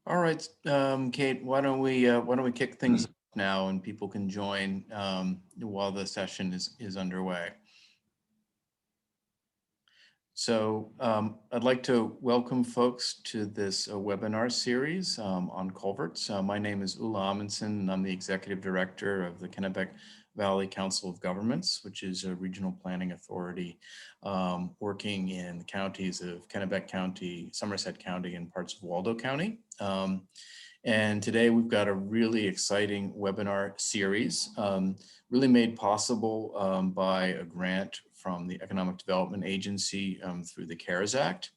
All right, Kate, why don't we kick things off now and people can join while the session is underway. So I'd like to welcome folks to this webinar series on culverts. My name is Ulla Amundsen, and I'm the Executive Director of the Kennebec Valley Council of Governments, which is a regional planning authority working in the counties of Kennebec County, Somerset County, and parts of Waldo County. And today we've got a really exciting webinar series, really made possible by a grant from the Economic Development Agency through the CARES Act.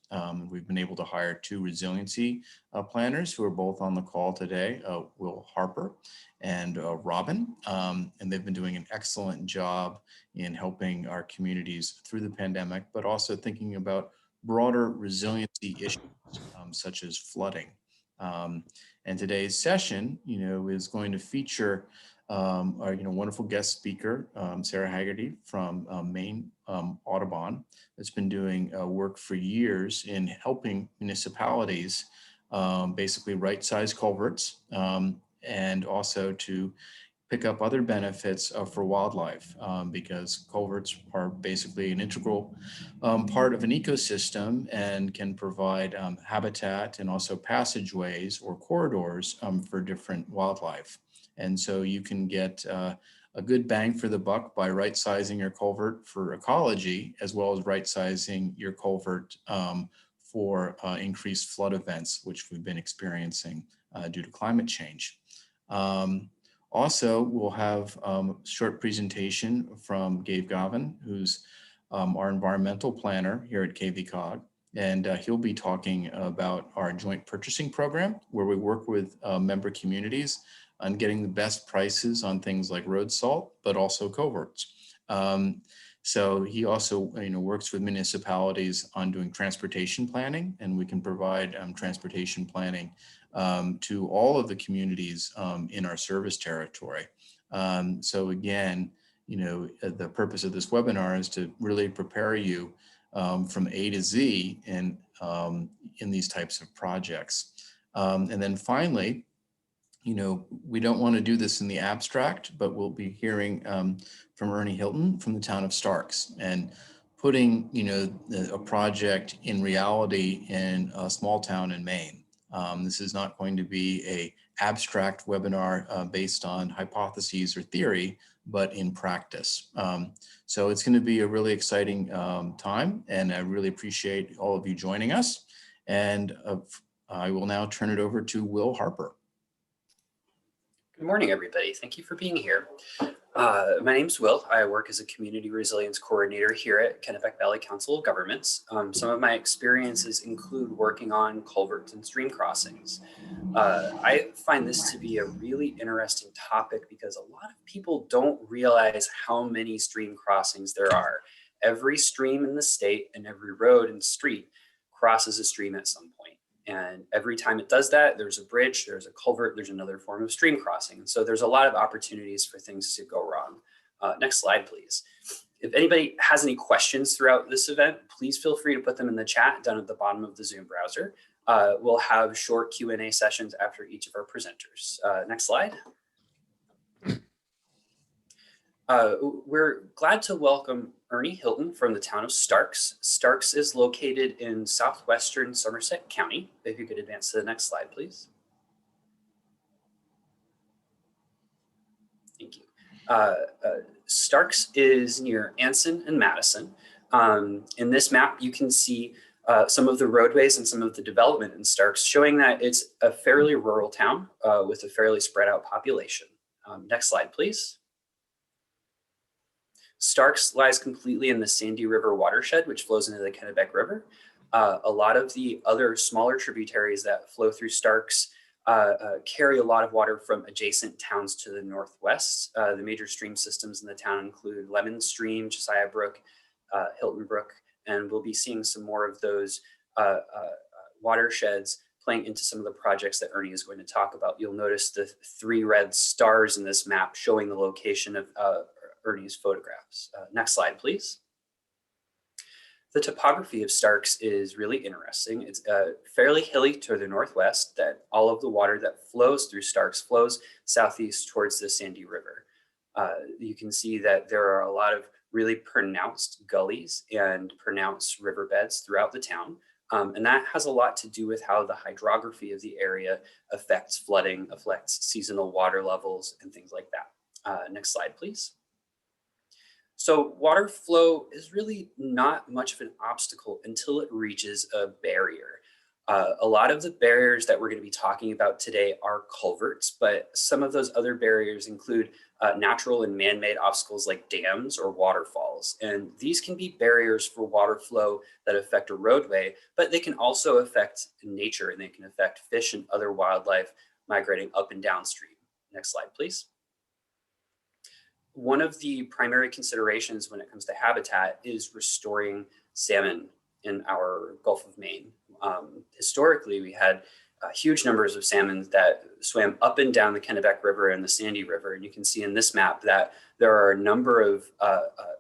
We've been able to hire two resiliency planners who are both on the call today, Will Harper and Robin. And they've been doing an excellent job in helping our communities through the pandemic, but also thinking about broader resiliency issues such as flooding. And today's session, is going to feature our wonderful guest speaker, Sarah Haggerty from Maine, Audubon, that's been doing work for years in helping municipalities basically right-size culverts and also to pick up other benefits for wildlife because culverts are basically an integral part of an ecosystem and can provide habitat and also passageways or corridors for different wildlife. And so you can get a good bang for the buck by right-sizing your culvert for ecology, as well as right-sizing your culvert for increased flood events, which we've been experiencing due to climate change. Also, we'll have a short presentation from Gabe Gauvin, who's our environmental planner here at KVCOG. And he'll be talking about our joint purchasing program, where we work with member communities on getting the best prices on things like road salt, but also culverts. So he also works with municipalities on doing transportation planning, and we can provide transportation planning to all of the communities in our service territory. So again, the purpose of this webinar is to really prepare you from A to Z in these types of projects. And then finally, we don't want to do this in the abstract, but we'll be hearing from Ernie Hilton from the town of Starks and putting, a project in reality in a small town in Maine. This is not going to be a abstract webinar based on hypotheses or theory, but in practice. So it's going to be a really exciting time, and I really appreciate all of you joining us. And I will now turn it over to Will Harper. Good morning, everybody. Thank you for being here. My name's Will. I work as a Community Resilience Coordinator here at Kennebec Valley Council of Governments. Some of my experiences include working on culverts and stream crossings. I find this to be a really interesting topic because a lot of people don't realize how many stream crossings there are. Every stream in the state and every road and street crosses a stream at some point. And every time it does that, there's a bridge, there's a culvert, there's another form of stream crossing. And so there's a lot of opportunities for things to go wrong. Next slide, please. If anybody has any questions throughout this event, please feel free to put them in the chat down at the bottom of the Zoom browser. We'll have short Q&A sessions after each of our presenters. Next slide. We're glad to welcome Ernie Hilton from the town of Starks. Starks is located in southwestern Somerset County. If you could advance to the next slide, please. Thank you. Starks is near Anson and Madison. In this map, you can see some of the roadways and some of the development in Starks, showing that it's a fairly rural town with a fairly spread out population. Next slide, please. Starks lies completely in the Sandy River watershed, which flows into the Kennebec River. A lot of the other smaller tributaries that flow through Starks carry a lot of water from adjacent towns to the northwest. The major stream systems in the town include Lemon Stream, Josiah Brook, Hilton Brook, and we'll be seeing some more of those watersheds playing into some of the projects that Ernie is going to talk about. You'll notice the 3 red stars in this map showing the location of Ernie's photographs. Next slide, please. The topography of Starks is really interesting. It's fairly hilly to the northwest, that all of the water that flows through Starks flows southeast towards the Sandy River. You can see that there are a lot of really pronounced gullies and pronounced riverbeds throughout the town. And that has a lot to do with how the hydrography of the area affects flooding, affects seasonal water levels, and things like that. Next slide, please. So water flow is really not much of an obstacle until it reaches a barrier. A lot of the barriers that we're going to be talking about today are culverts, but some of those other barriers include natural and man-made obstacles like dams or waterfalls. And these can be barriers for water flow that affect a roadway, but they can also affect nature, and they can affect fish and other wildlife migrating up and downstream. Next slide, please. One of the primary considerations when it comes to habitat is restoring salmon in our Gulf of Maine. Historically, we had huge numbers of salmon that swam up and down the Kennebec River and the Sandy River. And you can see in this map that there are a number of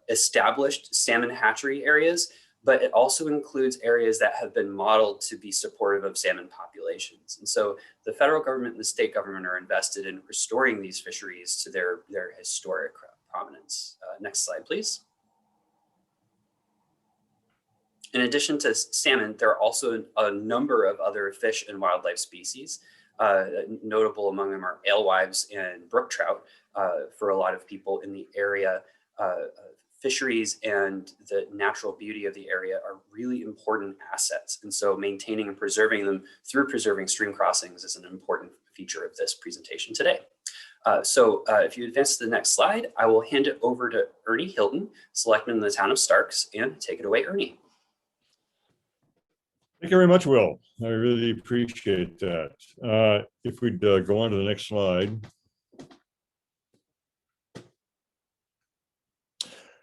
established salmon hatchery areas, but it also includes areas that have been modeled to be supportive of salmon populations. And so the federal government and the state government are invested in restoring these fisheries to their historic prominence. Next slide, please. In addition to salmon, there are also a number of other fish and wildlife species. Notable among them are alewives and brook trout for a lot of people in the area. Fisheries and the natural beauty of the area are really important assets. And so maintaining and preserving them through preserving stream crossings is an important feature of this presentation today. If you advance to the next slide, I will hand it over to Ernie Hilton, Selectman in the town of Starks, and take it away, Ernie. Thank you very much, Will. I really appreciate that. If we'd go on to the next slide.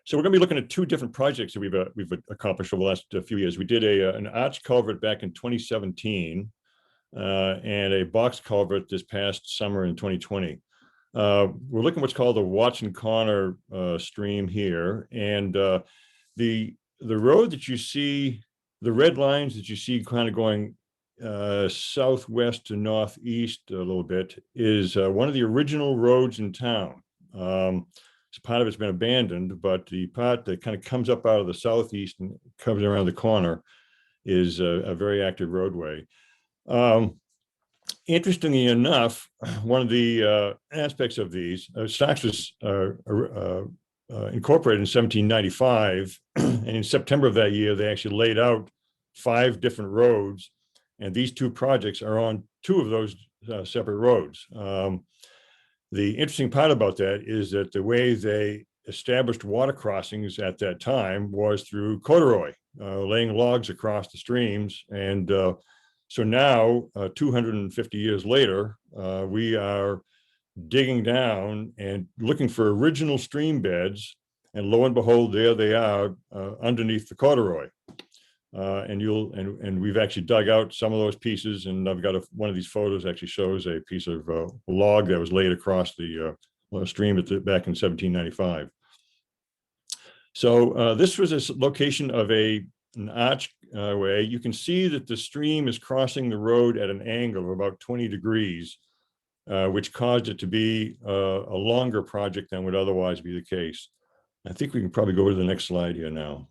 So we're going to be looking at two different projects that we've accomplished over the last few years. We did an arch culvert back in 2017 and a box culvert this past summer in 2020. We're looking at what's called the Watson Corner stream here, and the road that you see, the red lines that you see kind of going southwest to northeast a little bit is one of the original roads in town. Part of it's been abandoned, but the part that kind of comes up out of the southeast and comes around the corner is a very active roadway. Interestingly enough, one of the aspects of these, Starks was incorporated in 1795, and in September of that year, they actually laid out 5 different roads, and these 2 projects are on 2 of those separate roads. The interesting part about that is that the way they established water crossings at that time was through corduroy, laying logs across the streams. And so now, 250 years later, we are digging down and looking for original stream beds. And lo and behold, there they are underneath the corduroy. And we've actually dug out some of those pieces, and I've got one of these photos actually shows a piece of log that was laid across the stream back in 1795. So this was a location of an archway. You can see that the stream is crossing the road at an angle of about 20 degrees, which caused it to be a longer project than would otherwise be the case. I think we can probably go to the next slide here now.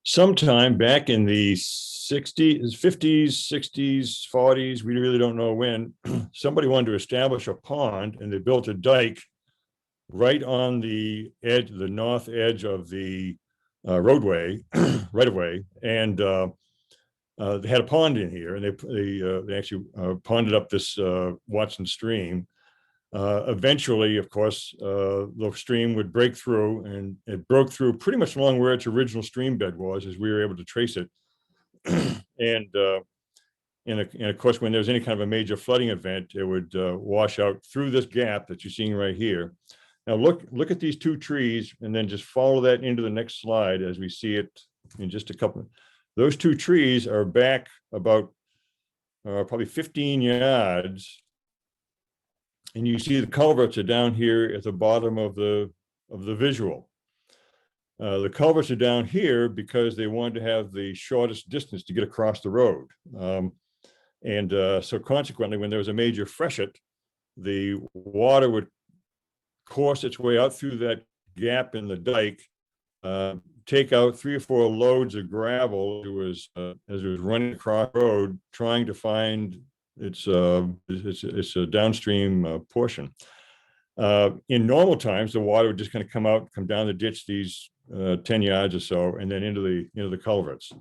Sometime back in the 60s, 50s, 60s, 40s, we really don't know when, somebody wanted to establish a pond, and they built a dike right on the edge, the north edge of the roadway, right of way, and they had a pond in here, and they actually ponded up this Watson stream. Eventually, of course, the stream would break through, and it broke through pretty much along where its original stream bed was, as we were able to trace it. And of course, when there's any kind of a major flooding event, it would wash out through this gap that you're seeing right here. Now look at these 2 trees, and then just follow that into the next slide as we see it in just a couple. Those 2 trees are back about probably 15 yards. And you see the culverts are down here at the bottom of the visual. The culverts are down here because they wanted to have the shortest distance to get across the road. So consequently, when there was a major freshet, the water would course its way out through that gap in the dike, take out 3 or 4 loads of gravel as it was running across the road, trying to find its a downstream portion. In normal times, the water would just kind of come down the ditch these 10 yards or so, and then into the culverts.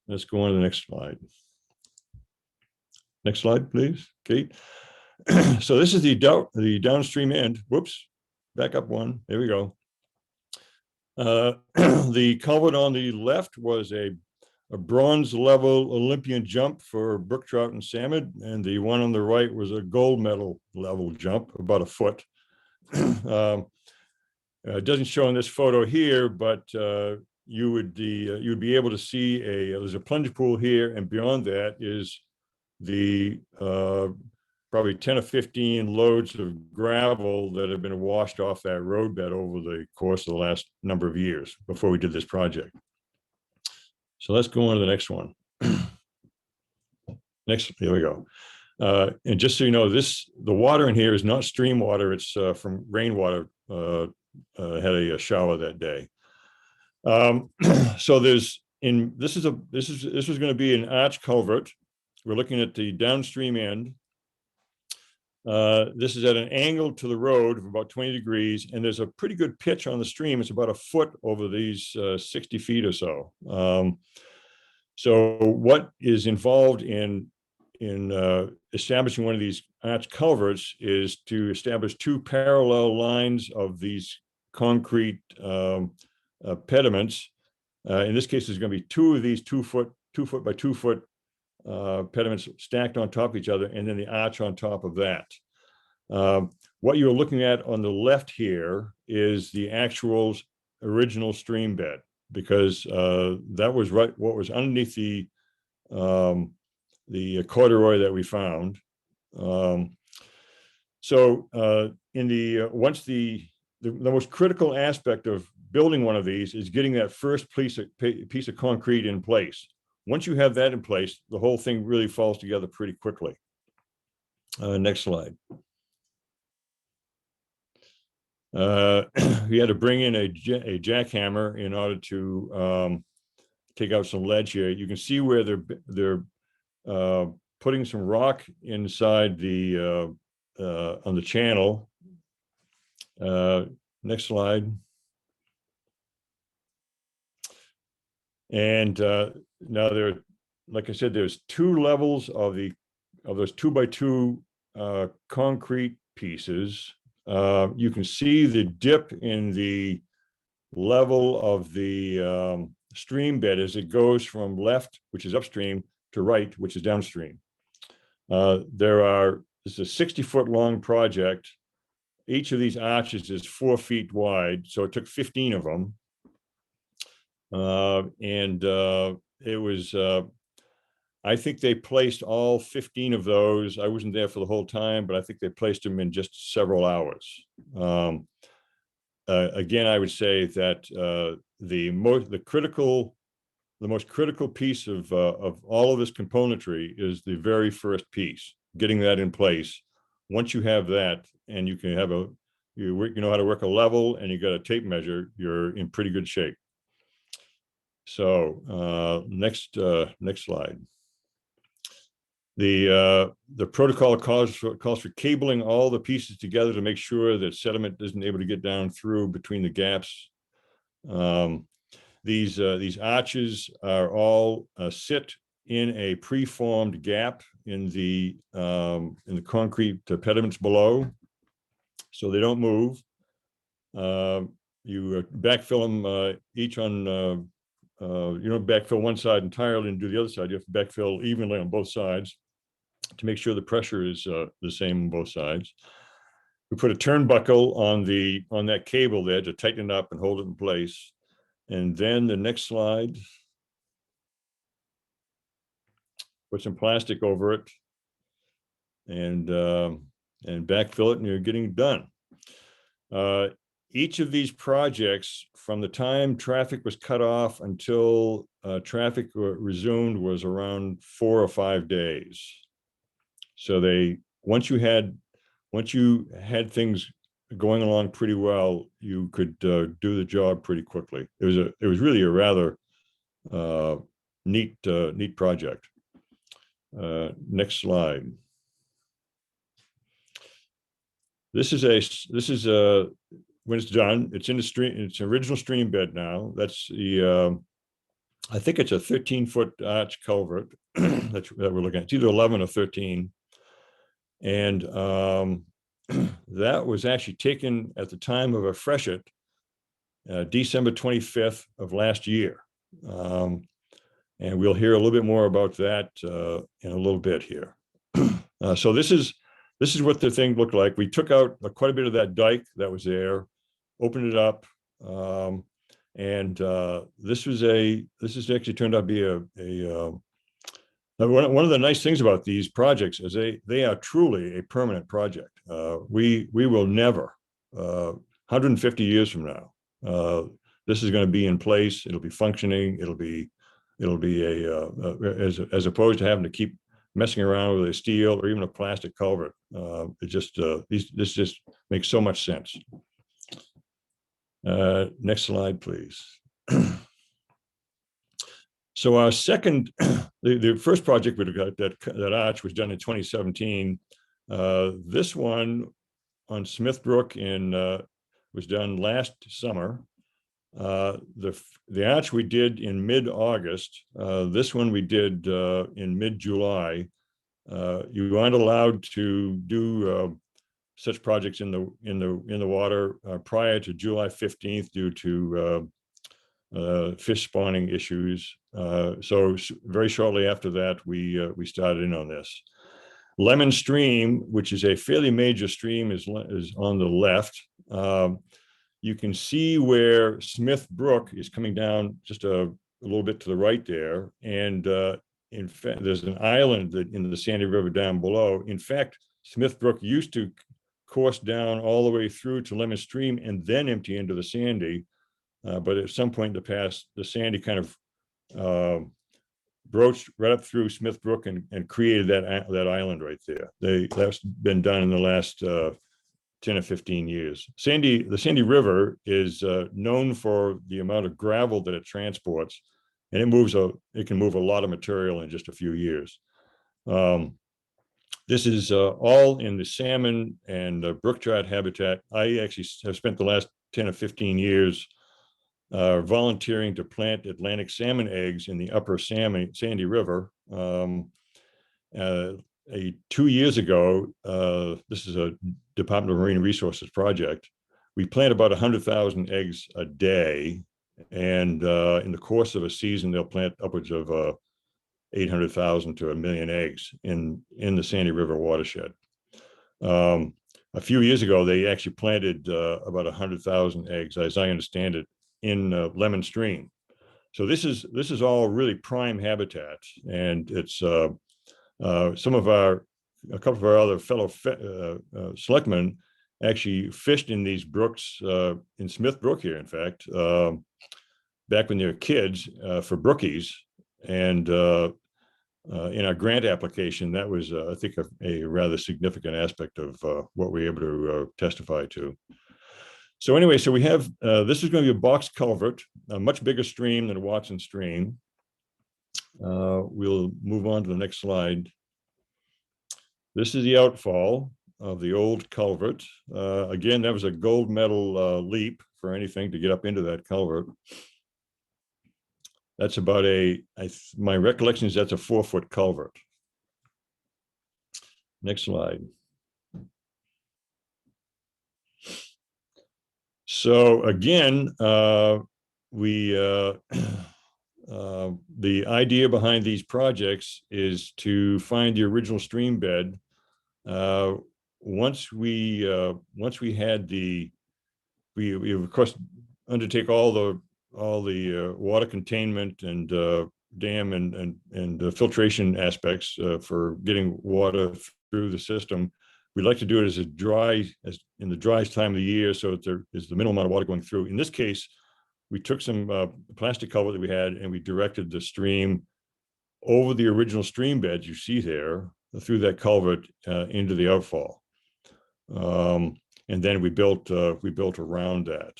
Let's go on to the next slide. Next slide, please, Kate. So this is the downstream end. Whoops, back up one. There we go. The culvert on the left was a bronze level Olympian jump for brook trout and salmon, and the one on the right was a gold medal level jump, about a foot. It doesn't show in this photo here, but you would be able to see there's a plunge pool here, and beyond that is the probably 10 or 15 loads of gravel that have been washed off that roadbed over the course of the last number of years before we did this project. So let's go on to the next one. Next, here we go. And just so you know, the water in here is not stream water. It's from rainwater. Had a shower that day. So this was going to be an arch culvert. We're looking at the downstream end. This is at an angle to the road of about 20 degrees, and there's a pretty good pitch on the stream. It's about a foot over these 60 feet or so. So what is involved in establishing one of these arch culverts is to establish 2 parallel lines of these concrete pediments. In this case, there's going to be 2 of these 2 foot by 2 foot pediments stacked on top of each other, and then the arch on top of that. What you're looking at on the left here is the actual original stream bed, because that was what was underneath the corduroy that we found. The most critical aspect of building one of these is getting that first piece of concrete in place. Once you have that in place, the whole thing really falls together pretty quickly. Next slide. We had to bring in a jackhammer in order to take out some ledge here. You can see where they're putting some rock inside on the channel. Next slide. And now like I said, there's 2 levels of those 2 by 2 concrete pieces. You can see the dip in the level of the stream bed as it goes from left, which is upstream, to right, which is downstream. This is a 60-foot long project. Each of these arches is 4 feet wide, so it took 15 of them. It was, I think they placed all 15 of those. I wasn't there for the whole time, but I think they placed them in just several hours. Again, I would say that the most critical piece of all of this componentry is the very first piece, getting that in place. Once you have that, and you can have you know how to work a level, and you got a tape measure, you're in pretty good shape. So next slide. The protocol calls for cabling all the pieces together to make sure that sediment isn't able to get down through between the gaps. These arches are all sit in a preformed gap in the concrete pediments below, so they don't move. You backfill them each on. You don't backfill one side entirely and do the other side. You have to backfill evenly on both sides to make sure the pressure is the same on both sides. We put a turnbuckle on that cable there to tighten it up and hold it in place. And then the next slide, put some plastic over it and backfill it, and you're getting done. each of these projects, from the time traffic was cut off until traffic resumed, was around 4 or 5 days. So once you had things going along pretty well, you could do the job pretty quickly. It was really a rather neat project. Next slide. This is when it's done, it's in the stream, it's an original stream bed now. That's the I think it's a 13-foot arch culvert that we're looking at. It's either 11 or 13. And that was actually taken at the time of a freshet, December 25th of last year. And we'll hear a little bit more about that in a little bit here. So this is what the thing looked like. We took out quite a bit of that dike that was there, opened it up, and this actually turned out to be one of the nice things about these projects is they are truly a permanent project. We will never, 150 years from now, this is going to be in place. It'll be functioning. It'll be as opposed to having to keep messing around with a steel or even a plastic culvert. This just makes so much sense. Next slide, please. So our second, the first project we got, that arch was done in 2017. This one on Smith Brook was done last summer. The arch we did in mid-August. This one we did in mid-July. You aren't allowed to do such projects in the water prior to July 15th due to fish spawning issues. So very shortly after that, we started in on this. Lemon Stream, which is a fairly major stream, is on the left. You can see where Smith Brook is coming down just a little bit to the right there. And in fact, there's an island in the Sandy River down below. In fact, Smith Brook used to course down all the way through to Lemon Stream and then empty into the Sandy. But at some point in the past, the Sandy kind of broached right up through Smith Brook and created that island right there. That's been done in the last 10 or 15 years. The Sandy River is known for the amount of gravel that it transports, and it can move a lot of material in just a few years. This is all in the salmon and brook trout habitat. I actually have spent the last 10 or 15 years volunteering to plant Atlantic salmon eggs in the upper Sandy River. 2 years ago, this is a Department of Marine Resources project. We plant about 100,000 eggs a day, and in the course of a season, they'll plant upwards of 800,000 to 1 million eggs in the Sandy River watershed. A few years ago, they actually planted about 100,000 eggs, as I understand it, in Lemon Stream. So this is all really prime habitat, and it's a couple of our other fellow selectmen actually fished in these brooks in Smith Brook here, in fact, back when they were kids for brookies. And in our grant application, that was, I think, a rather significant aspect of what we were able to testify to. So anyway, so we have, this is going to be a box culvert, a much bigger stream than a Watson Stream. We'll move on to the next slide. This is the outfall of the old culvert. Again, that was a gold medal leap for anything to get up into that culvert. That's about my recollection is that's a 4-foot culvert. Next slide. So again, the idea behind these projects is to find the original stream bed. Once we had we of course undertake all the water containment and dam and filtration aspects for getting water through the system. we like to do it as as in the driest time of the year, so that there is the minimal amount of water going through. In this case, we took some plastic culvert that we had and we directed the stream over the original stream beds you see there through that culvert into the outfall. And then we built around that.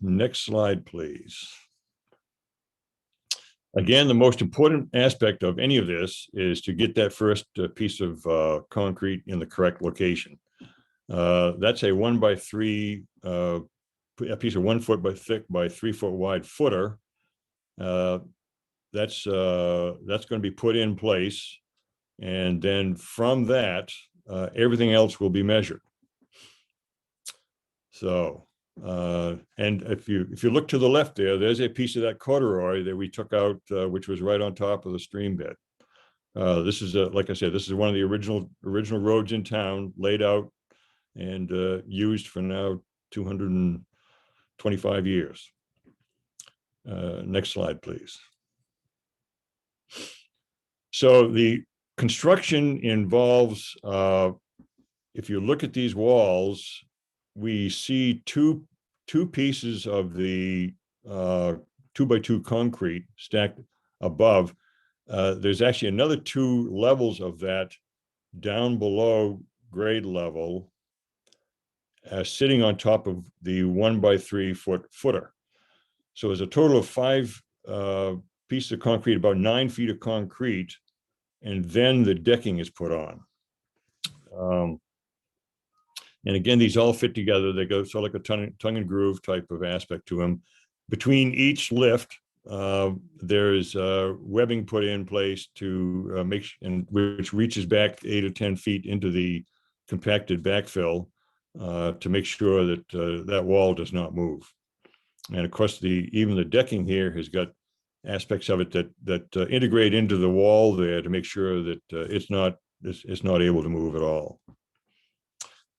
Next slide, please. Again, the most important aspect of any of this is to get that first piece of concrete in the correct location. That's a 1x3, a piece of 1 foot by thick by 3 foot wide footer. That's going to be put in place, and then from that, everything else will be measured. So, and if you look to the left there, there's a piece of that corduroy that we took out, which was right on top of the stream bed. This is like I said, this is one of the original roads in town, laid out and used for now 225 years. Next slide, please. So the construction involves, if you look at these walls, we see two pieces of the 2x2 concrete stacked above. There's actually another 2 levels of that down below grade level, sitting on top of the 1x3 foot footer. So there's a total of 5 pieces of concrete, about 9 feet of concrete, and then the decking is put on. And again, these all fit together. They go so like a tongue and groove type of aspect to them. Between each lift, there's webbing put in place to which reaches back 8 or 10 feet into the compacted backfill to make sure that that wall does not move. And of course, even the decking here has got aspects of it that integrate into the wall there to make sure that it's not able to move at all.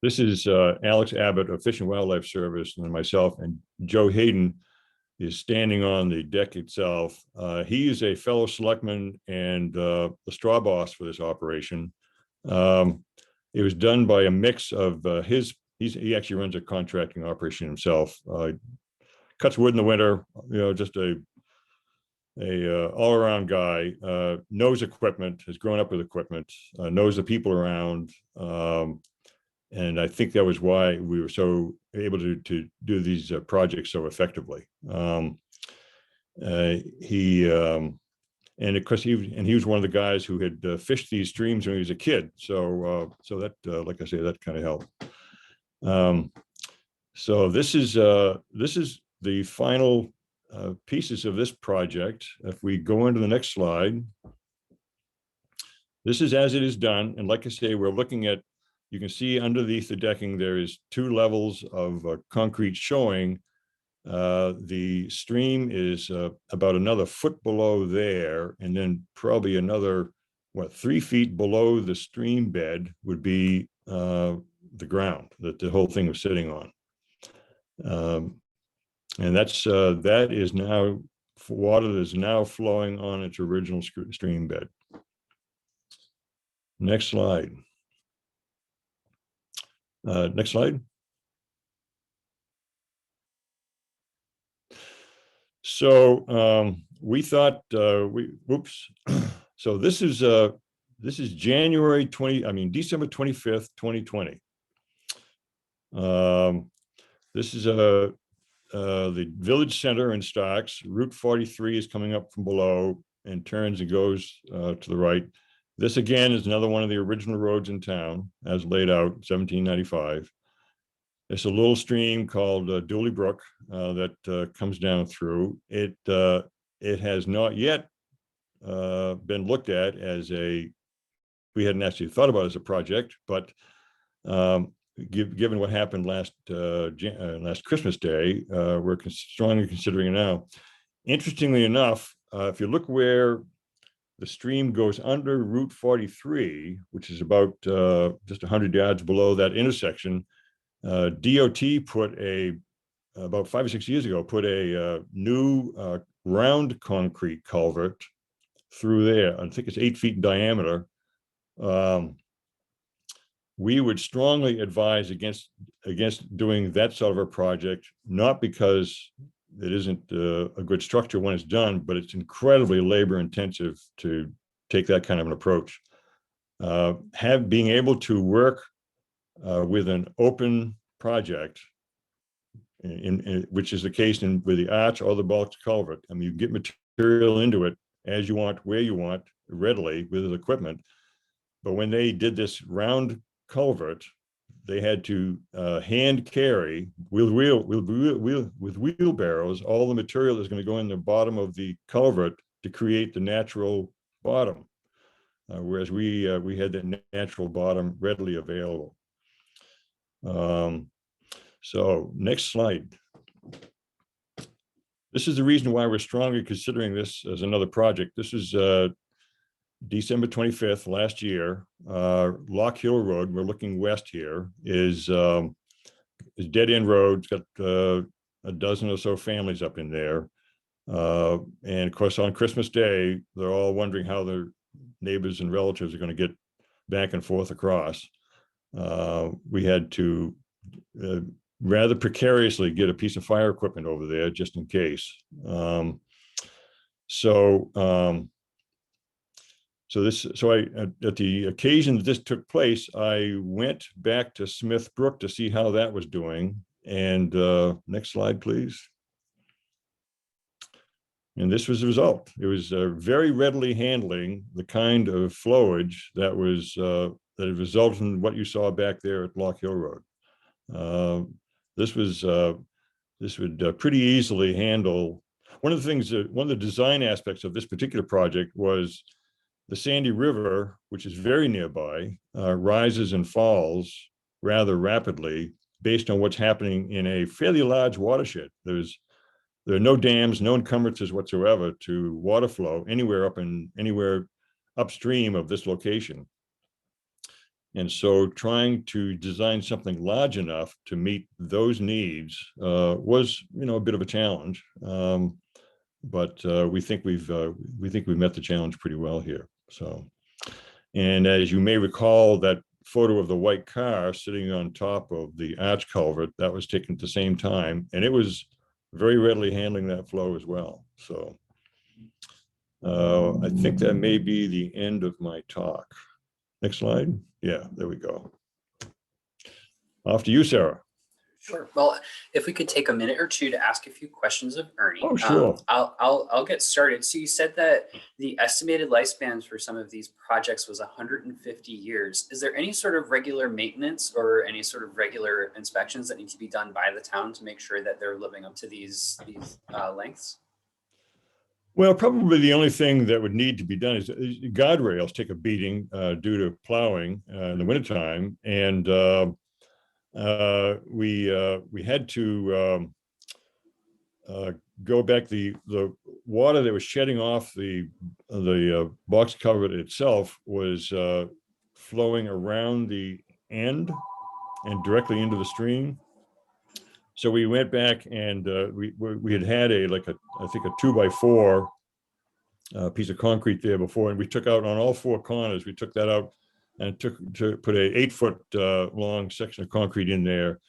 This is Alex Abbott of Fish and Wildlife Service, and myself, and Joe Hayden is standing on the deck itself. He is a fellow selectman and the straw boss for this operation. It was done by a mix of he actually runs a contracting operation himself. Cuts wood in the winter, just a all-around guy, knows equipment, has grown up with equipment, knows the people around. And I think that was why we were so able to do these projects so effectively. And of course, he was one of the guys who had fished these streams when he was a kid. So that, like I say, that kind of helped. So this is the final pieces of this project. If we go into the next slide, this is as it is done. And like I say, we're looking at, you can see underneath the decking, there is 2 levels of concrete showing. The stream is about another foot below there, and then probably another, 3 feet below the stream bed would be the ground that the whole thing was sitting on. And that is now water that is now flowing on its original stream bed. Next slide. Next slide. So we thought So this is December 25th, 2020. This is the village center in Stocks. Route 43 is coming up from below and turns and goes to the right. This again is another one of the original roads in town, as laid out, 1795. It's a little stream called Dooley Brook that comes down through. It has not yet been looked at as we hadn't actually thought about it as a project, but given what happened last Christmas Day, we're strongly considering it now. Interestingly enough, if you look where the stream goes under Route 43, which is about just 100 yards below that intersection, DOT put about 5 or 6 years ago, put a new round concrete culvert through there. I think it's 8 feet in diameter, we would strongly advise against doing that sort of a project, not because it isn't a good structure when it's done, but it's incredibly labor intensive to take that kind of an approach. Being able to work with an open project, which is the case with the arch or the box culvert. I mean, you get material into it as you want, where you want, readily with the equipment. But when they did this round culvert, they had to hand carry with wheelbarrows all the material that's going to go in the bottom of the culvert to create the natural bottom, whereas we had the natural bottom readily available. So next slide. This is the reason why we're strongly considering this as another project. This is December 25th last year. Lock Hill Road, we're looking west here, is dead end road. It's got a dozen or so families up in there. And of course, on Christmas Day, they're all wondering how their neighbors and relatives are going to get back and forth across. We had to rather precariously get a piece of fire equipment over there just in case. At the occasion that this took place, I went back to Smith Brook to see how that was doing. And next slide, please. And this was the result. It was very readily handling the kind of flowage that was that resulted in what you saw back there at Lock Hill Road. This would pretty easily handle. One of the design aspects of this particular project was the Sandy River, which is very nearby, rises and falls rather rapidly based on what's happening in a fairly large watershed. There are no dams, no encumbrances whatsoever to water flow anywhere upstream of this location. And so trying to design something large enough to meet those needs was, a bit of a challenge. But we think we've met the challenge pretty well here. So, and as you may recall, that photo of the white car sitting on top of the arch culvert, that was taken at the same time, and it was very readily handling that flow as well. So I think that may be the end of my talk. Next slide. Yeah, there we go. Off to you, Sarah. Sure. Well, if we could take a minute or two to ask a few questions of Ernie. Oh, sure. I'll get started. So you said that the estimated lifespans for some of these projects was 150 years. Is there any sort of regular maintenance or any sort of regular inspections that need to be done by the town to make sure that they're living up to these lengths? Well, probably the only thing that would need to be done is guardrails take a beating due to plowing in the wintertime. And we had to go back. The water that was shedding off the box culvert itself was flowing around the end and directly into the stream. So we went back and we had I think a 2x4 piece of concrete there before, and we took out on all four corners. We took that out and put a 8-foot long section of concrete in there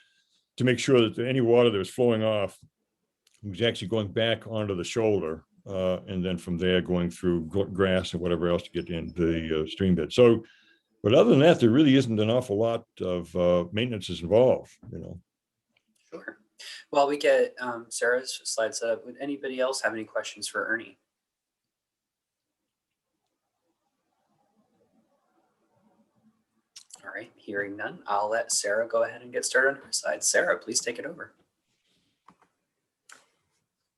to make sure that any water that was flowing off was actually going back onto the shoulder, and then from there going through grass and whatever else to get into the stream bed. So, but other than that, there really isn't an awful lot of maintenance involved, Sure. While we get Sarah's slide set up, would anybody else have any questions for Ernie? All right, hearing none, I'll let Sarah go ahead and get started on her side. Sarah, please take it over.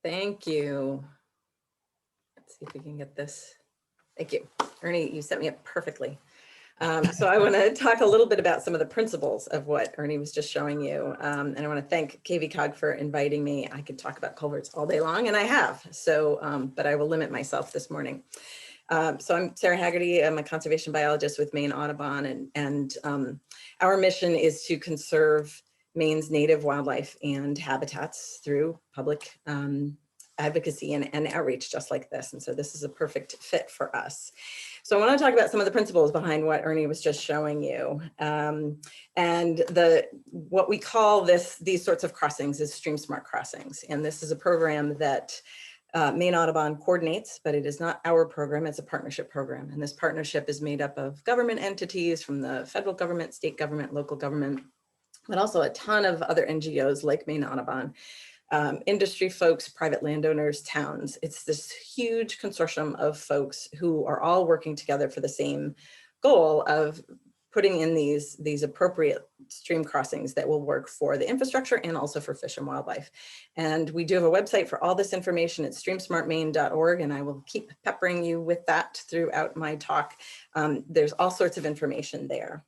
Thank you. Let's see if we can get this. Thank you. Ernie, you set me up perfectly. So I want to talk a little bit about some of the principles of what Ernie was just showing you. And I want to thank KVCOG for inviting me. I could talk about culverts all day long, and I have. So, but I will limit myself this morning. So I'm Sarah Haggerty. I'm a conservation biologist with Maine Audubon, and our mission is to conserve Maine's native wildlife and habitats through public advocacy and outreach just like this. And so this is a perfect fit for us. So I want to talk about some of the principles behind what Ernie was just showing you. And what we call these sorts of crossings is Stream Smart Crossings. And this is a program that Maine Audubon coordinates, but it is not our program, it's a partnership program. And this partnership is made up of government entities from the federal government, state government, local government, but also a ton of other NGOs like Maine Audubon, industry folks, private landowners, towns. It's this huge consortium of folks who are all working together for the same goal of putting in these appropriate stream crossings that will work for the infrastructure and also for fish and wildlife. And we do have a website for all this information at streamsmartmaine.org, and I will keep peppering you with that throughout my talk. There's all sorts of information there.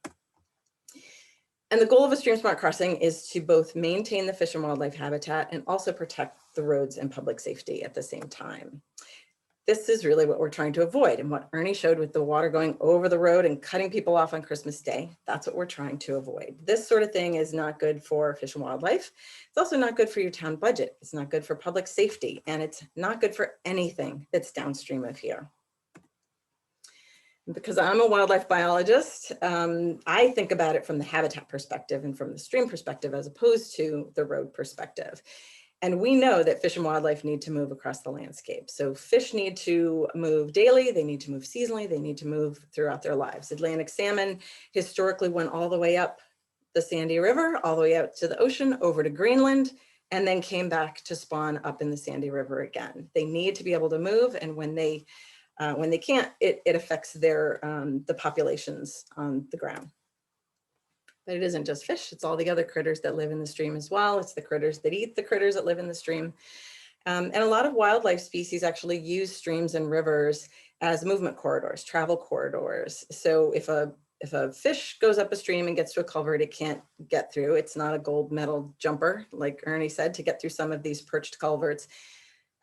And the goal of a Stream Smart Crossing is to both maintain the fish and wildlife habitat and also protect the roads and public safety at the same time. This is really what we're trying to avoid, and what Ernie showed with the water going over the road and cutting people off on Christmas Day. That's what we're trying to avoid. This sort of thing is not good for fish and wildlife. It's also not good for your town budget. It's not good for public safety, and it's not good for anything that's downstream of here. Because I'm a wildlife biologist, I think about it from the habitat perspective and from the stream perspective as opposed to the road perspective. And we know that fish and wildlife need to move across the landscape. So fish need to move daily, they need to move seasonally, they need to move throughout their lives. Atlantic salmon historically went all the way up the Sandy River, all the way out to the ocean, over to Greenland, and then came back to spawn up in the Sandy River again. They need to be able to move, and when they can't, it affects the populations on the ground. But it isn't just fish, it's all the other critters that live in the stream as well. It's the critters that eat the critters that live in the stream. And a lot of wildlife species actually use streams and rivers as movement corridors, travel corridors. So if a fish goes up a stream and gets to a culvert it can't get through, it's not a gold medal jumper, like Ernie said, to get through some of these perched culverts.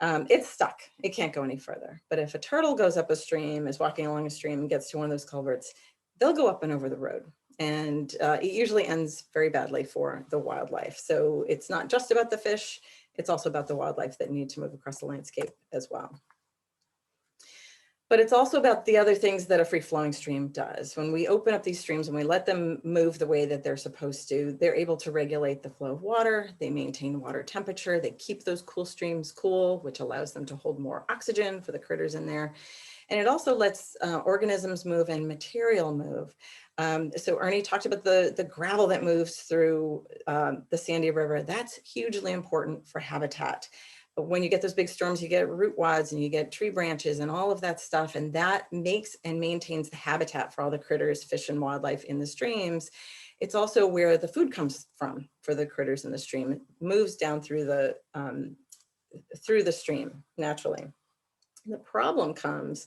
It's stuck, it can't go any further. But if a turtle goes up a stream, is walking along a stream and gets to one of those culverts, they'll go up and over the road. And it usually ends very badly for the wildlife. So it's not just about the fish, it's also about the wildlife that need to move across the landscape as well. But it's also about the other things that a free flowing stream does. When we open up these streams and we let them move the way that they're supposed to, they're able to regulate the flow of water, they maintain water temperature, they keep those cool streams cool, which allows them to hold more oxygen for the critters in there. And it also lets organisms move and material move. So Ernie talked about the gravel that moves through the Sandy River. That's hugely important for habitat. But when you get those big storms, you get root wads and you get tree branches and all of that stuff. And that makes and maintains the habitat for all the critters, fish and wildlife in the streams. It's also where the food comes from for the critters in the stream. It moves down through the stream naturally. The problem comes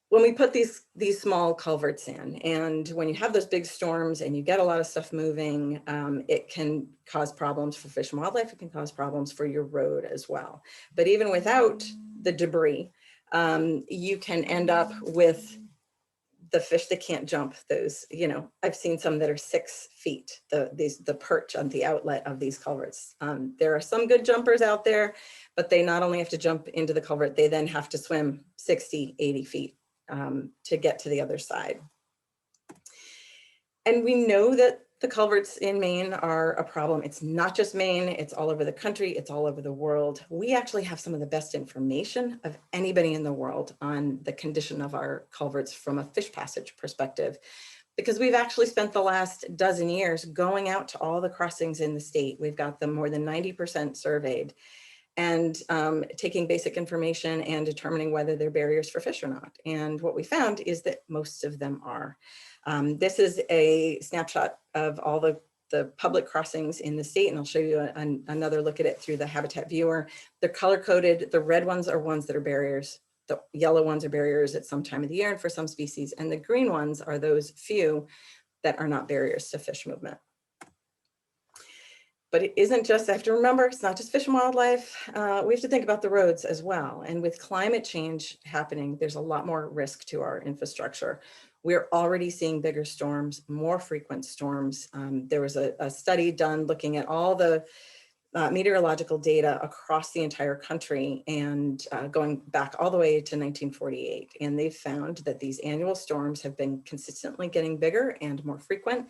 when we put these small culverts in, and when you have those big storms and you get a lot of stuff moving, it can cause problems for fish and wildlife. It can cause problems for your road as well. But even without the debris, you can end up with the fish that can't jump. Those, I've seen some that are 6 feet, the perch on the outlet of these culverts. There are some good jumpers out there, but they not only have to jump into the culvert, they then have to swim 60, 80 feet to get to the other side. And we know that the culverts in Maine are a problem. It's not just Maine, it's all over the country, it's all over the world. We actually have some of the best information of anybody in the world on the condition of our culverts from a fish passage perspective, because we've actually spent the last dozen years going out to all the crossings in the state. We've got them more than 90% surveyed, and taking basic information and determining whether they're barriers for fish or not. And what we found is that most of them are. This is a snapshot of all the public crossings in the state, and I'll show you another look at it through the Habitat Viewer. They're color coded. The red ones are ones that are barriers. The yellow ones are barriers at some time of the year and for some species, and the green ones are those few that are not barriers to fish movement. But it isn't just, I have to remember, it's not just fish and wildlife. We have to think about the roads as well. And with climate change happening, there's a lot more risk to our infrastructure. We're already seeing bigger storms, more frequent storms. There was a study done looking at all the meteorological data across the entire country and going back all the way to 1948. And they've found that these annual storms have been consistently getting bigger and more frequent.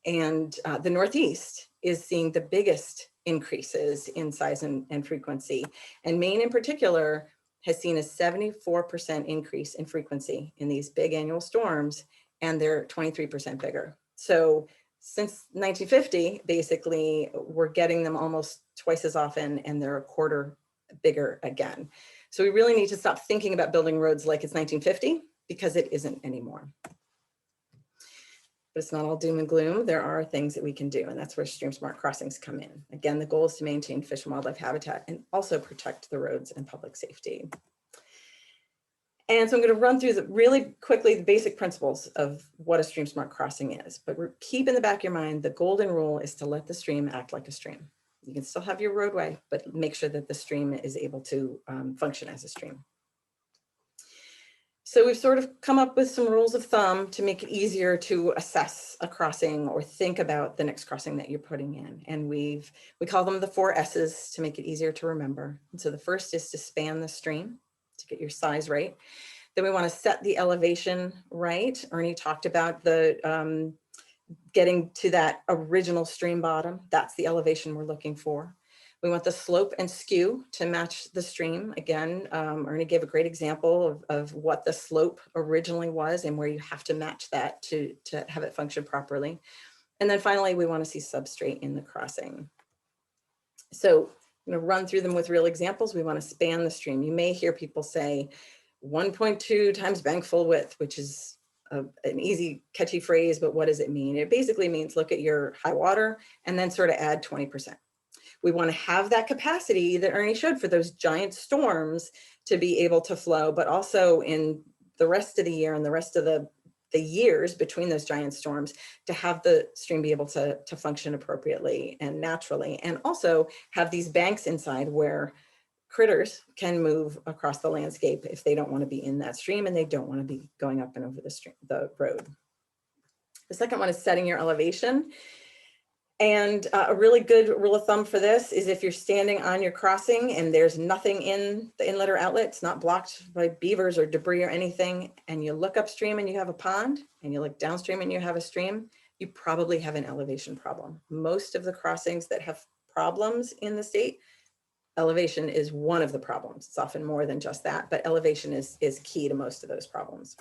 And the Northeast is seeing the biggest increases in size and frequency. And Maine in particular has seen a 74% increase in frequency in these big annual storms, and they're 23% bigger. So since 1950, basically, we're getting them almost twice as often, and they're a quarter bigger again. So we really need to stop thinking about building roads like it's 1950, because it isn't anymore. But it's not all doom and gloom. There are things that we can do, and that's where stream smart crossings come in. Again, the goal is to maintain fish and wildlife habitat and also protect the roads and public safety. And so I'm going to run through really quickly the basic principles of what a stream smart crossing is. But keep in the back of your mind, the golden rule is to let the stream act like a stream. You can still have your roadway, but make sure that the stream is able to function as a stream. So we've sort of come up with some rules of thumb to make it easier to assess a crossing or think about the next crossing that you're putting in. And we call them the 4 S's to make it easier to remember. And so the first is to span the stream to get your size right. Then we want to set the elevation right. Ernie talked about the getting to that original stream bottom. That's the elevation we're looking for. We want the slope and skew to match the stream. Again, Ernie gave a great example of what the slope originally was and where you have to match that to have it function properly. And then finally, we want to see substrate in the crossing. So I'm going to run through them with real examples. We want to span the stream. You may hear people say 1.2 times bank full width, which is an easy, catchy phrase, but what does it mean? It basically means look at your high water and then sort of add 20%. We want to have that capacity that Ernie showed for those giant storms to be able to flow, but also in the rest of the year and the rest of the years between those giant storms to have the stream be able to function appropriately and naturally, and also have these banks inside where critters can move across the landscape if they don't want to be in that stream and they don't want to be going up and over the road. The second one is setting your elevation. And a really good rule of thumb for this is if you're standing on your crossing and there's nothing in the inlet or outlet, it's not blocked by beavers or debris or anything, and you look upstream and you have a pond, and you look downstream and you have a stream, you probably have an elevation problem. Most of the crossings that have problems in the state, elevation is one of the problems. It's often more than just that, but elevation is key to most of those problems.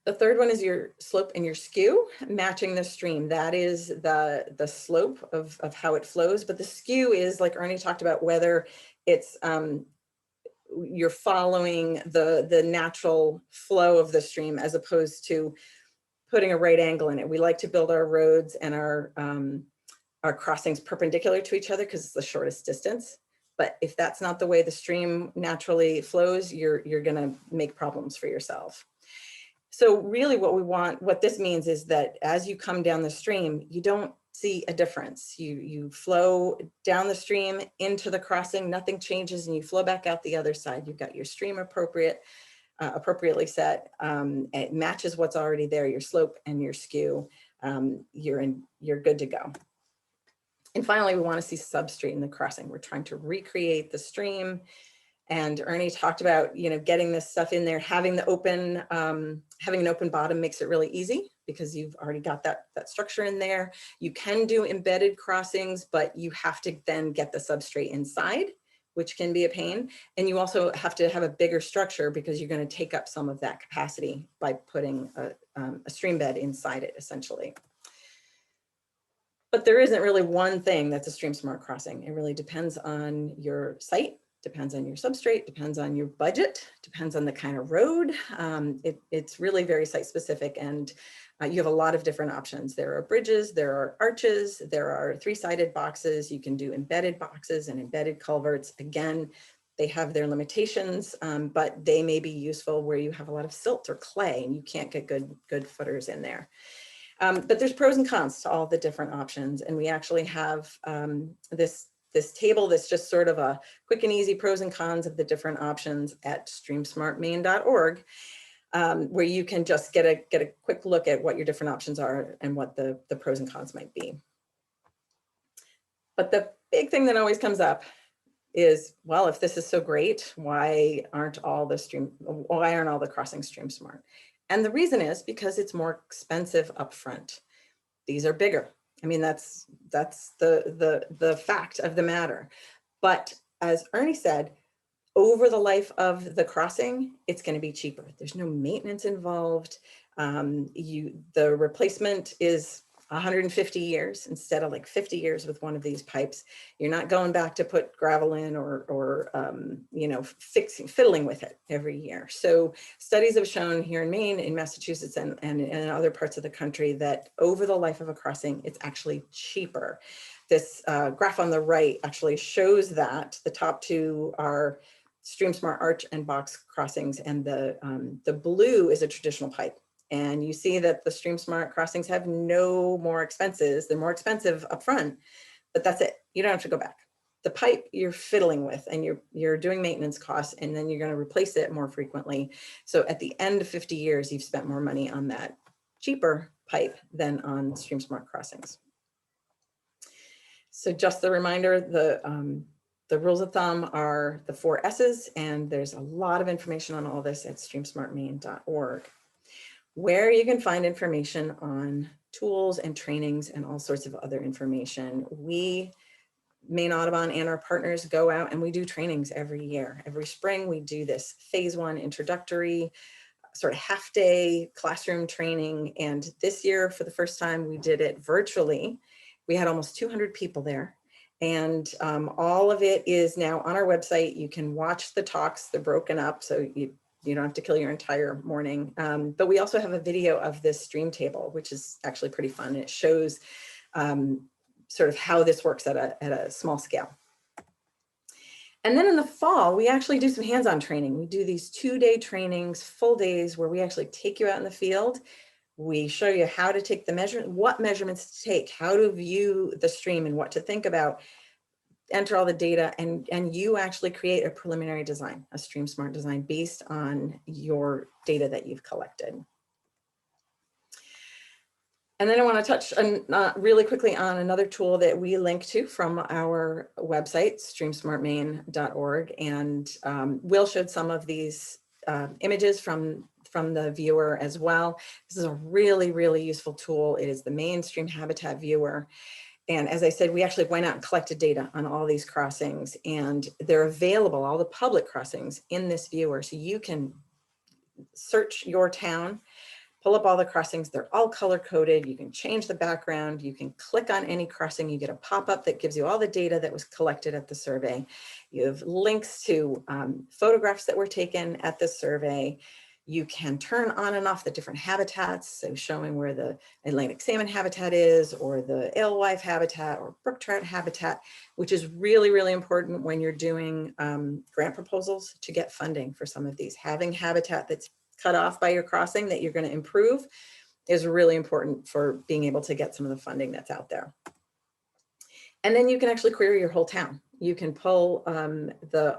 The third one is your slope and your skew, matching the stream. That is the slope of how it flows, but the skew is, like Ernie talked about, whether it's you're following the natural flow of the stream as opposed to putting a right angle in it. We like to build our roads and our crossings perpendicular to each other because it's the shortest distance. But if that's not the way the stream naturally flows, you're gonna make problems for yourself. So really what this means is that as you come down the stream, you don't see a difference. You flow down the stream into the crossing, nothing changes, and you flow back out the other side. You've got your stream appropriately set. It matches what's already there, your slope and your skew. You're good to go. And finally, we want to see substrate in the crossing. We're trying to recreate the stream. And Ernie talked about, getting this stuff in there, having an open bottom makes it really easy because you've already got that structure in there. You can do embedded crossings, but you have to then get the substrate inside, which can be a pain. And you also have to have a bigger structure because you're going to take up some of that capacity by putting a stream bed inside it, essentially. But there isn't really one thing that's a stream smart crossing. It really depends on your site, depends on your substrate, depends on your budget, depends on the kind of road. It's really very site specific, and you have a lot of different options. There are bridges, there are arches, there are 3-sided boxes. You can do embedded boxes and embedded culverts. Again, they have their limitations, but they may be useful where you have a lot of silt or clay and you can't get good footers in there. But there's pros and cons to all the different options. And we actually have this table that's just sort of a quick and easy pros and cons of the different options at streamsmartmaine.org, where you can just get a quick look at what your different options are and what the pros and cons might be. But the big thing that always comes up is, well, if this is so great, why aren't all the crossings stream smart? And the reason is because it's more expensive upfront. These are bigger. I mean, that's the fact of the matter. But as Ernie said, over the life of the crossing, it's going to be cheaper. There's no maintenance involved. The replacement is 150 years instead of like 50 years with one of these pipes. You're not going back to put gravel in or you know, fiddling with it every year. So studies have shown here in Maine, in Massachusetts, and in other parts of the country that over the life of a crossing, it's actually cheaper. This graph on the right actually shows that. The top two are Stream Smart arch and box crossings, and the blue is a traditional pipe. And you see that the Stream Smart crossings have no more expenses. They're more expensive up front, but that's it. You don't have to go back. The pipe you're fiddling with, and you're doing maintenance costs, and then you're going to replace it more frequently. So at the end of 50 years, you've spent more money on that cheaper pipe than on Stream Smart crossings. So just a reminder, the rules of thumb are the 4 S's, and there's a lot of information on all this at streamsmartmaine.org, where you can find information on tools and trainings and all sorts of other information. We, Maine Audubon and our partners, go out and we do trainings every year. Every spring we do this phase 1 introductory sort of half-day classroom training. And this year, for the first time, we did it virtually. We had almost 200 people there. And all of it is now on our website. You can watch the talks. They're broken up, so you don't have to kill your entire morning. But we also have a video of this stream table, which is actually pretty fun. It shows sort of how this works at a small scale. And then in the fall, we actually do some hands-on training. We do these 2-day trainings, full days, where we actually take you out in the field. We show you how to take the measurement, what measurements to take, how to view the stream and what to think about, enter all the data, and you actually create a preliminary design, a Stream Smart design based on your data that you've collected. And then I want to touch really quickly on another tool that we link to from our website, streamsmartmaine.org. And Will showed some of these images from the viewer as well. This is a really, really useful tool. It is the Maine Stream Habitat Viewer. And as I said, we actually went out and collected data on all these crossings, and they're available, all the public crossings, in this viewer. So you can search your town, pull up all the crossings. They're all color coded. You can change the background. You can click on any crossing. You get a pop-up that gives you all the data that was collected at the survey. You have links to photographs that were taken at the survey. You can turn on and off the different habitats, so showing where the Atlantic salmon habitat is, or the alewife habitat, or brook trout habitat, which is really, really important when you're doing grant proposals to get funding for some of these. Having habitat that's cut off by your crossing that you're going to improve is really important for being able to get some of the funding that's out there. And then you can actually query your whole town. You can pull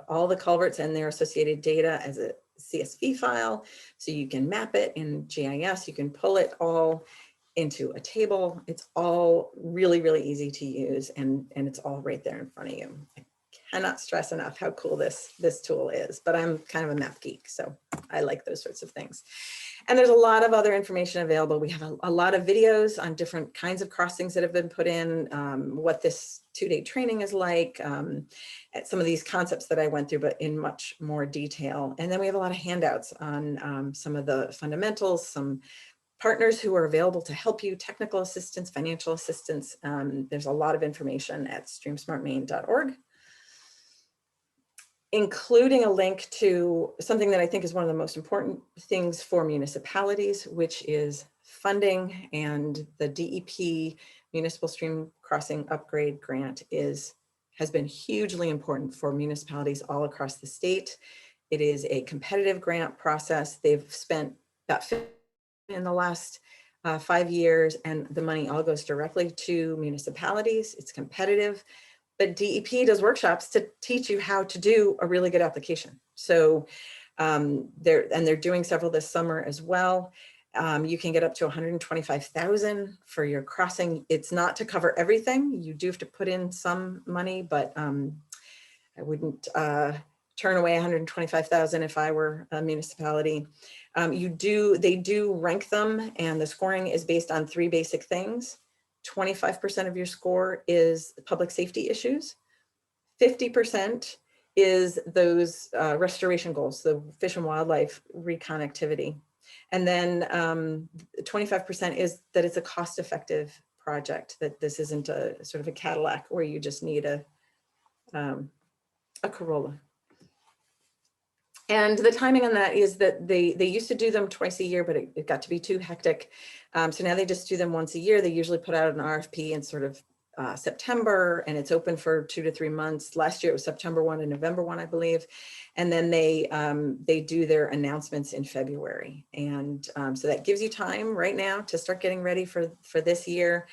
all the culverts and their associated data as a CSV file, so you can map it in GIS. You can pull it all into a table. It's all really, really easy to use, and it's all right there in front of you. I cannot stress enough how cool this tool is, but I'm kind of a map geek, so I like those sorts of things. And there's a lot of other information available. We have a lot of videos on different kinds of crossings that have been put in, what this 2-day training is like, at some of these concepts that I went through, but in much more detail. And then we have a lot of handouts on some of the fundamentals, some partners who are available to help you, technical assistance, financial assistance. There's a lot of information at streamsmartmaine.org. Including a link to something that I think is one of the most important things for municipalities, which is funding. And the DEP Municipal Stream Crossing Upgrade Grant has been hugely important for municipalities all across the state. It is a competitive grant process. They've spent about in the last 5 years, and the money all goes directly to municipalities. It's competitive. But DEP does workshops to teach you how to do a really good application. So they're doing several this summer as well. You can get up to 125,000 for your crossing. It's not to cover everything. You do have to put in some money, but I wouldn't turn away 125,000 if I were a municipality. They do rank them, and the scoring is based on 3 basic things. 25% of your score is public safety issues. 50% is those restoration goals, the fish and wildlife reconnectivity. And then 25% is that it's a cost-effective project, that this isn't a sort of a Cadillac where you just need a Corolla. And the timing on that is that they used to do them twice a year, but it got to be too hectic. So now they just do them once a year. They usually put out an RFP in sort of September, and it's open for 2 to 3 months. Last year it was September 1 and November 1, I believe. And then they do their announcements in February. And so that gives you time right now to start getting ready for this year,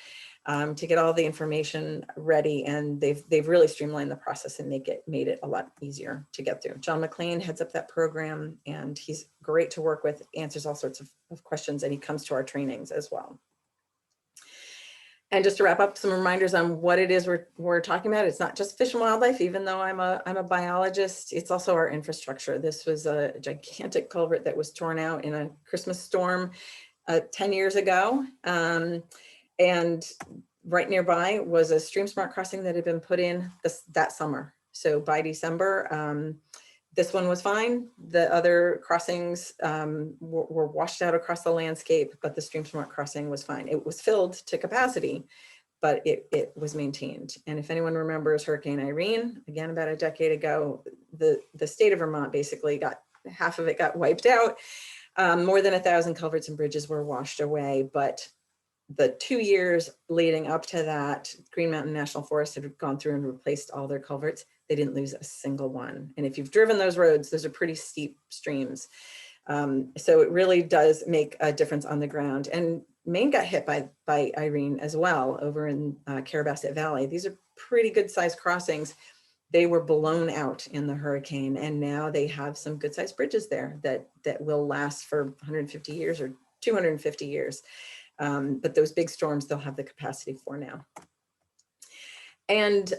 to get all the information ready. And they've really streamlined the process and made it a lot easier to get through. John McLean heads up that program, and he's great to work with, answers all sorts of questions, and he comes to our trainings as well. And just to wrap up, some reminders on what it is we're talking about. It's not just fish and wildlife, even though I'm a biologist. It's also our infrastructure. This was a gigantic culvert that was torn out in a Christmas storm 10 years ago. And right nearby was a stream smart crossing that had been put in that summer. So by December, this one was fine. The other crossings were washed out across the landscape, but the stream smart crossing was fine. It was filled to capacity, but it was maintained. And if anyone remembers Hurricane Irene, again, about a decade ago, the state of Vermont basically half of it got wiped out. More than 1,000 culverts and bridges were washed away, but the 2 years leading up to that, Green Mountain National Forest had gone through and replaced all their culverts. They didn't lose a single one. And if you've driven those roads, those are pretty steep streams. So it really does make a difference on the ground. And Maine got hit by Irene as well over in Carrabassett Valley. These are pretty good sized crossings. They were blown out in the hurricane, and now they have some good sized bridges there that will last for 150 years or 250 years. But those big storms, they'll have the capacity for now. And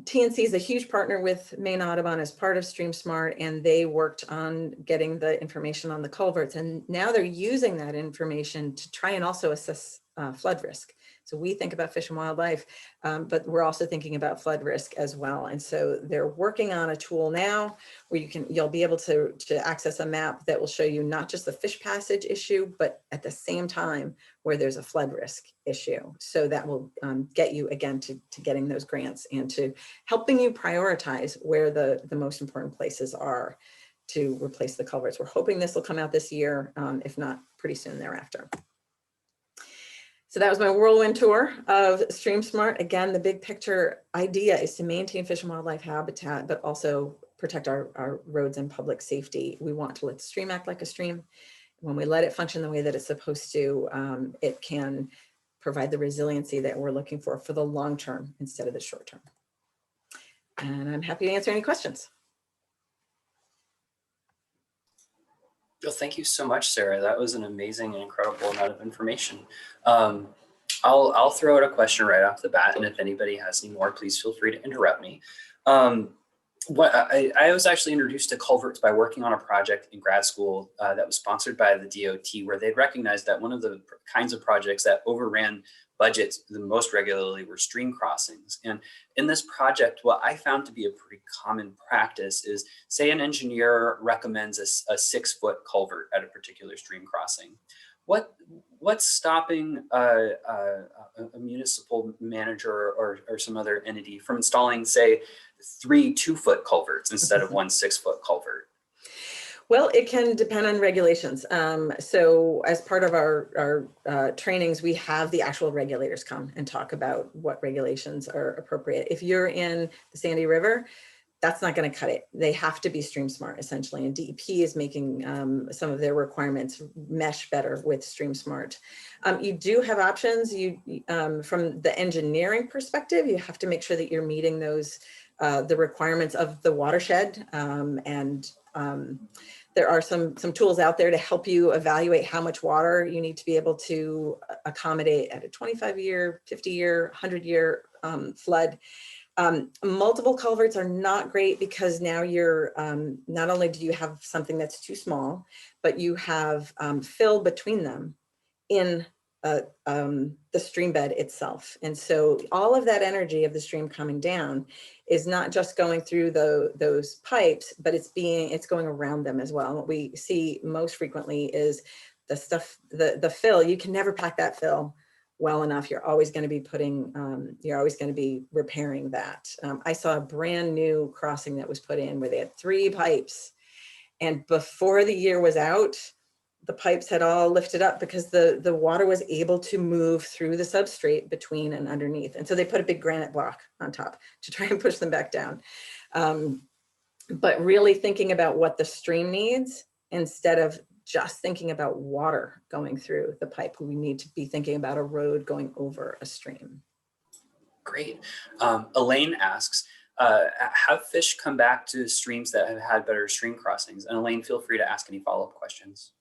TNC is a huge partner with Maine Audubon as part of StreamSmart, and they worked on getting the information on the culverts. And now they're using that information to try and also assess flood risk. So we think about fish and wildlife, but we're also thinking about flood risk as well. And so they're working on a tool now where you'll be able to access a map that will show you not just the fish passage issue, but at the same time where there's a flood risk issue. So that will get you again to getting those grants and to helping you prioritize where the most important places are to replace the culverts. We're hoping this will come out this year, if not pretty soon thereafter. So that was my whirlwind tour of StreamSmart. Again, the big picture idea is to maintain fish and wildlife habitat, but also protect our roads and public safety. We want to let the stream act like a stream. When we let it function the way that it's supposed to, it can provide the resiliency that we're looking for the long term instead of the short term. And I'm happy to answer any questions. Well, thank you so much, Sarah. That was an amazing and incredible amount of information. I'll throw out a question right off the bat, and if anybody has any more, please feel free to interrupt me. I was actually introduced to culverts by working on a project in grad school that was sponsored by the DOT, where they'd recognized that one of the kinds of projects that overran budgets the most regularly were stream crossings. And in this project, what I found to be a pretty common practice is, say an engineer recommends a 6-foot culvert at a particular stream crossing. What's stopping a municipal manager or some other entity from installing, say, 3 2-foot culverts instead of 1 6-foot culvert? Well, it can depend on regulations. So as part of our trainings, we have the actual regulators come and talk about what regulations are appropriate. If you're in the Sandy River, that's not going to cut it. They have to be stream smart, essentially. And DEP is making some of their requirements mesh better with stream smart. You do have options. From the engineering perspective, you have to make sure that you're meeting those the requirements of the watershed and There are some tools out there to help you evaluate how much water you need to be able to accommodate at a 25-year, 50-year, 100-year flood. Multiple culverts are not great because now you're, not only do you have something that's too small, but you have fill between them in the stream bed itself. And so all of that energy of the stream coming down is not just going through those pipes, but it's going around them as well. And what we see most frequently is the stuff, the fill. You can never pack that fill well enough. You're always going to be you're always going to be repairing that. I saw a brand new crossing that was put in where they had 3 pipes, and before the year was out, the pipes had all lifted up because the water was able to move through the substrate between and underneath. And so they put a big granite block on top to try and push them back down. But really thinking about what the stream needs instead of just thinking about water going through the pipe. We need to be thinking about a road going over a stream. Great. Elaine asks, have fish come back to streams that have had better stream crossings? And Elaine, feel free to ask any follow-up questions.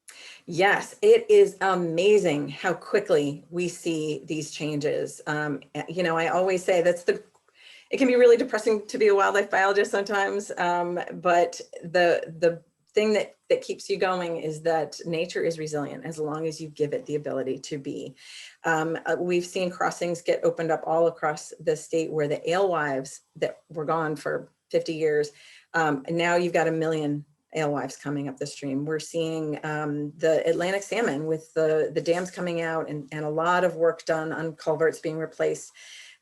Yes, it is amazing how quickly we see these changes. You know, I always say it can be really depressing to be a wildlife biologist sometimes, but the thing that keeps you going is that nature is resilient as long as you give it the ability to be. We've seen crossings get opened up all across the state where the alewives that were gone for 50 years, now you've got 1 million alewives coming up the stream. We're seeing the Atlantic salmon with the dams coming out and a lot of work done on culverts being replaced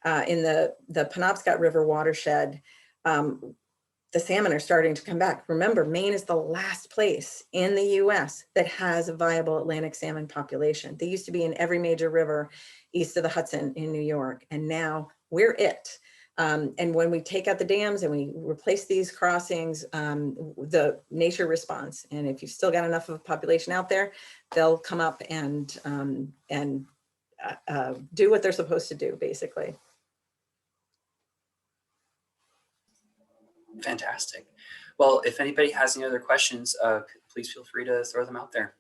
in the Penobscot River watershed. The salmon are starting to come back. Remember, Maine is the last place in the US that has a viable Atlantic salmon population. They used to be in every major river east of the Hudson in New York, and now we're it. And when we take out the dams and we replace these crossings, the nature responds. And if you've still got enough of a population out there, they'll come up and do what they're supposed to do, basically. Fantastic. Well, if anybody has any other questions, please feel free to throw them out there.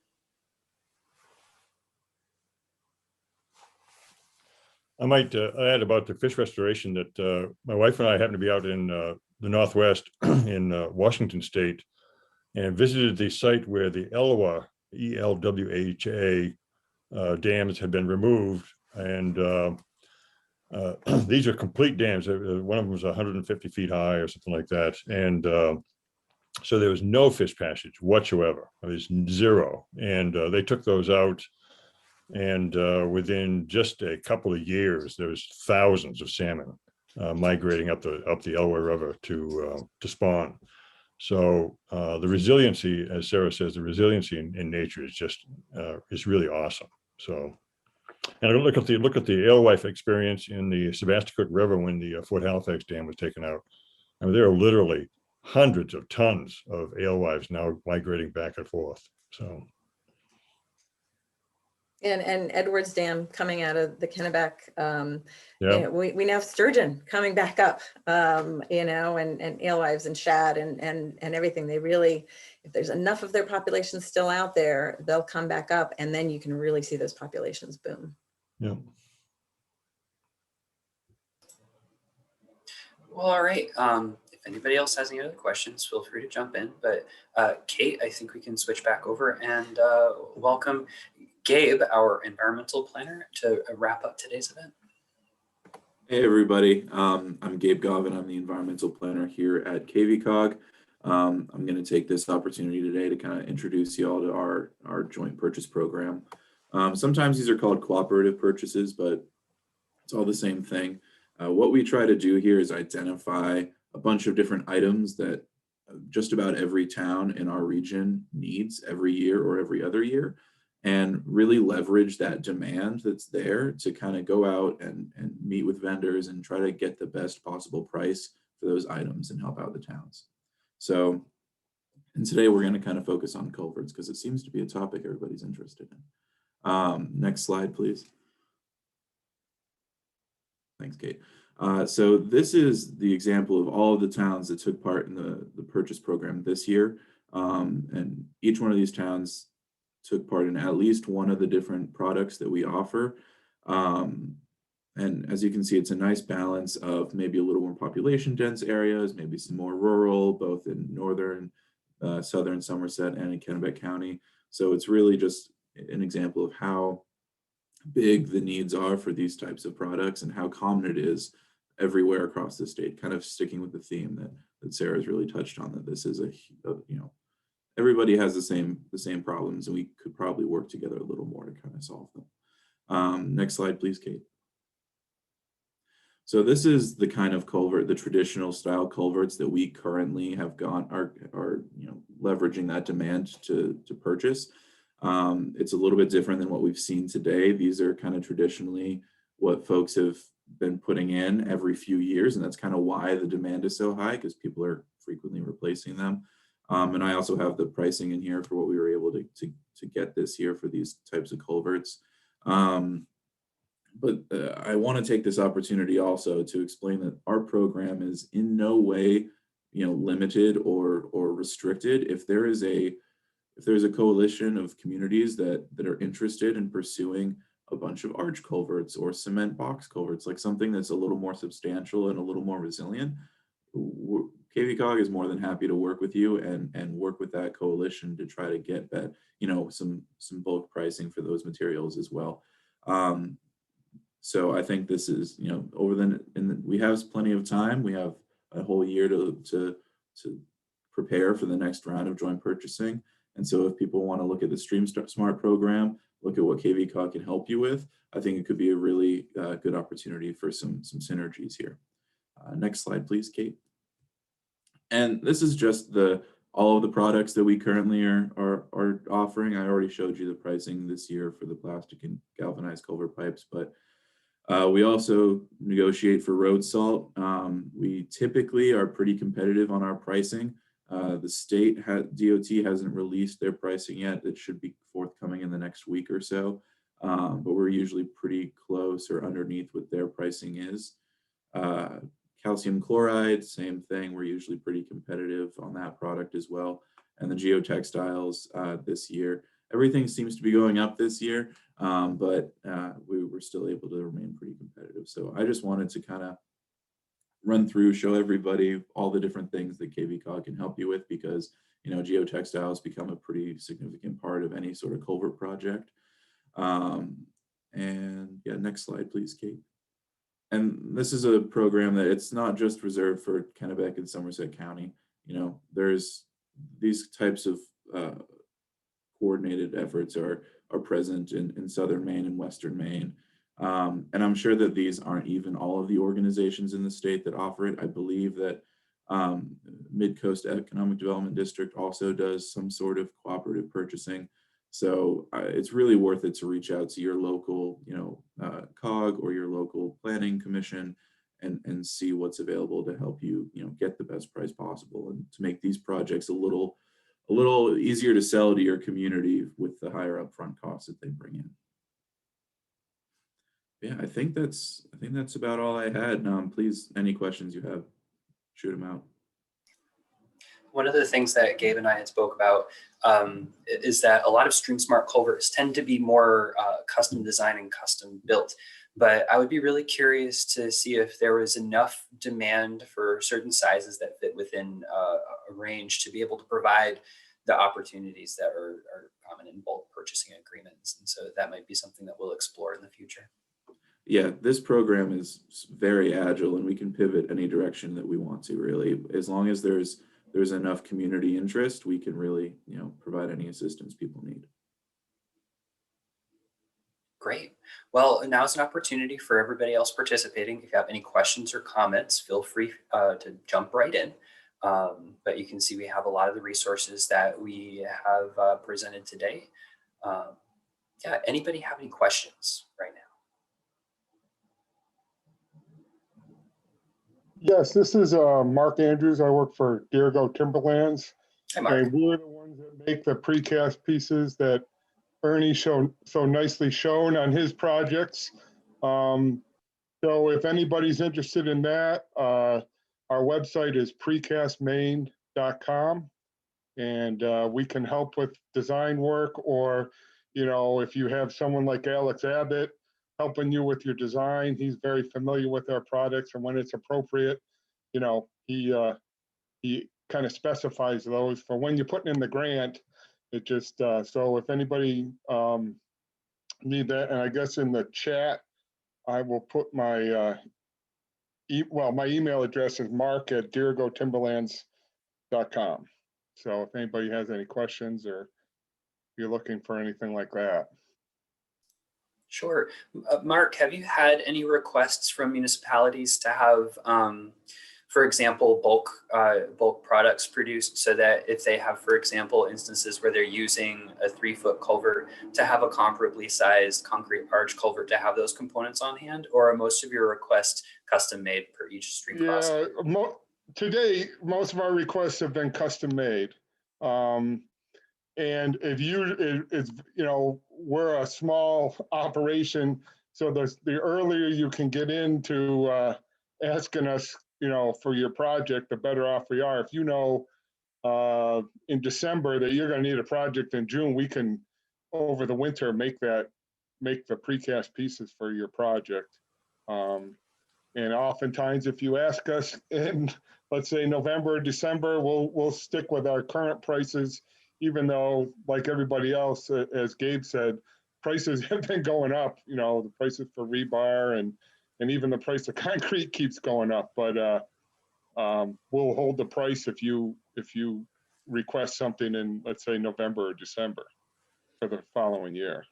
I might add about the fish restoration that my wife and I happened to be out in the Northwest in Washington State and visited the site where the Elwha, ELWHA dams had been removed. And these are complete dams. One of them was 150 feet high or something like that. And so there was no fish passage whatsoever. It was zero. And they took those out. And within just a couple of years, there was thousands of salmon migrating up the Elwha River to spawn. So the resiliency, as Sarah says, the resiliency in nature is just is really awesome. So, and I look at the alewife experience in the Sebasticook River when the Fort Halifax Dam was taken out. I mean, there are literally hundreds of tons of alewives now migrating back and forth. So. And Edwards Dam coming out of the Kennebec, Yeah. you know, we now have sturgeon coming back up, you know, and alewives and shad and everything. They really, if there's enough of their population still out there, they'll come back up, and then you can really see those populations boom. Yeah. Well, all right. If anybody else has any other questions, feel free to jump in. But Kate, I think we can switch back over and welcome Gabe, our environmental planner, to wrap up today's event. Hey everybody, I'm Gabe Gauvin. I'm the environmental planner here at KVCOG. I'm going to take this opportunity today to kind of introduce you all to our joint purchase program. Sometimes these are called cooperative purchases, but it's all the same thing. What we try to do here is identify a bunch of different items that just about every town in our region needs every year or every other year, and really leverage that demand that's there to kind of go out and meet with vendors and try to get the best possible price for those items and help out the towns. So, and today we're going to kind of focus on culverts because it seems to be a topic everybody's interested in. Next slide, please. Thanks, Kate. So this is the example of all of the towns that took part in the purchase program this year. And each one of these towns took part in at least one of the different products that we offer. And as you can see, it's a nice balance of maybe a little more population dense areas, maybe some more rural, both in northern, southern Somerset and in Kennebec County. So it's really just an example of how big the needs are for these types of products and how common it is everywhere across the state, kind of sticking with the theme that Sarah's really touched on, that this is everybody has the same problems, and we could probably work together a little more to kind of solve them. Next slide, please, Kate. So this is the kind of culvert, the traditional style culverts that we currently have are leveraging that demand to purchase. It's a little bit different than what we've seen today. These are kind of traditionally what folks have been putting in every few years, and that's kind of why the demand is so high, because people are frequently replacing them. And I also have the pricing in here for what we were able to get this year for these types of culverts. But I want to take this opportunity also to explain that our program is in no way, limited or restricted. If there's a coalition of communities that are interested in pursuing a bunch of arch culverts or cement box culverts, like something that's a little more substantial and a little more resilient, KVCOG is more than happy to work with you and work with that coalition to try to get that, some bulk pricing for those materials as well. So I think this is, we have plenty of time. We have a whole year to prepare for the next round of joint purchasing. And so if people want to look at the Stream Smart program, look at what KVCOG can help you with, I think it could be a really good opportunity for some synergies here. Next slide, please, Kate. And this is just all of the products that we currently are offering. I already showed you the pricing this year for the plastic and galvanized culvert pipes, but we also negotiate for road salt. We typically are pretty competitive on our pricing. The state DOT hasn't released their pricing yet. It should be forthcoming in the next week or so, but we're usually pretty close or underneath what their pricing is. Calcium chloride, same thing. We're usually pretty competitive on that product as well. And the geotextiles this year, everything seems to be going up this year, but we were still able to remain pretty competitive. So I just wanted to kind of run through, show everybody all the different things that KVCOG can help you with, because geotextiles become a pretty significant part of any sort of culvert project. And yeah, next slide, please, Kate. And this is a program that it's not just reserved for Kennebec and Somerset County. There's these types of coordinated efforts are present in southern Maine and western Maine. And I'm sure that these aren't even all of the organizations in the state that offer it. I believe that Mid-Coast Economic Development District also does some sort of cooperative purchasing. So it's really worth it to reach out to your local, COG or your local planning commission and see what's available to help you, get the best price possible and to make these projects a little easier to sell to your community with the higher upfront costs that they bring in. Yeah, I think that's about all I had. Please, any questions you have, shoot them out. One of the things that Gabe and I had spoke about is that a lot of Stream Smart culverts tend to be more custom designed and custom built. But I would be really curious to see if there was enough demand for certain sizes that fit within a range to be able to provide the opportunities that are common in bulk purchasing agreements. And so that might be something that we'll explore in the future. Yeah, this program is very agile and we can pivot any direction that we want to, really. As long as there's enough community interest, we can really, provide any assistance people need. Great. Well, now's an opportunity for everybody else participating. If you have any questions or comments, feel free to jump right in. But you can see we have a lot of the resources that we have presented today. Yeah, anybody have any questions right now? Yes, this is Mark Andrews. I work for Deergo Timberlands. Hi, Mark. And we're the ones that make the precast pieces that Ernie so nicely shown on his projects. So if anybody's interested in that, our website is precastmaine.com. And we can help with design work, or, you know, if you have someone like Alex Abbott helping you with your design, he's very familiar with our products, and when it's appropriate, you know, he kind of specifies those for when you're putting in the grant. It just, so if anybody need that, and I guess in the chat, I will put my, my email address is mark@dirigotimberlands.com. So if anybody has any questions, or you're looking for anything like that. Sure. Mark, have you had any requests from municipalities to have, for example, bulk products produced, so that if they have, for example, instances where they're using a 3-foot culvert, to have a comparably sized concrete arch culvert, to have those components on hand? Or are most of your requests custom made per each street crossing? Yeah, today, most of our requests have been custom made. And if it's, you know, we're a small operation, so the earlier you can get into asking us, you know, for your project, the better off we are. If you know in December that you're going to need a project in June, we can, over the winter, make the precast pieces for your project. And oftentimes, if you ask us in, let's say, November or December, we'll stick with our current prices, even though, like everybody else, as Gabe said, prices have been going up. You know, the prices for rebar and even the price of concrete keeps going up. But we'll hold the price if you request something in, let's say, November or December for the following year.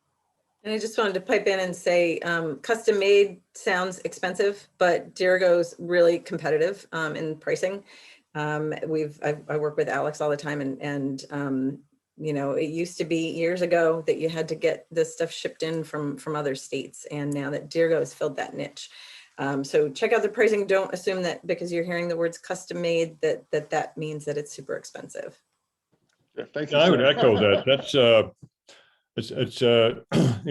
And I just wanted to pipe in and say, custom made sounds expensive, but Dirigo's really competitive in pricing. I work with Alex all the time, and you know, it used to be years ago that you had to get this stuff shipped in from other states, and now that Dirigo has filled that niche. So check out the pricing. Don't assume that because you're hearing the words custom made that means that it's super expensive. Yeah, thank you. I would echo that. That's it's you know,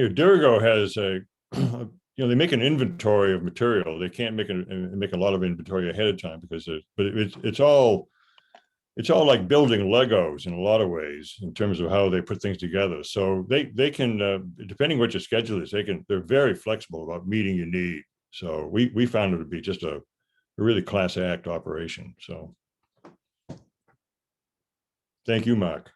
Dirigo has a you know, they make an inventory of material. They can't make a lot of inventory ahead of time because it's all like building Legos in a lot of ways in terms of how they put things together. So they can depending what your schedule is, they're very flexible about meeting your need. So we found it to be just a really class act operation. So thank you, Mark.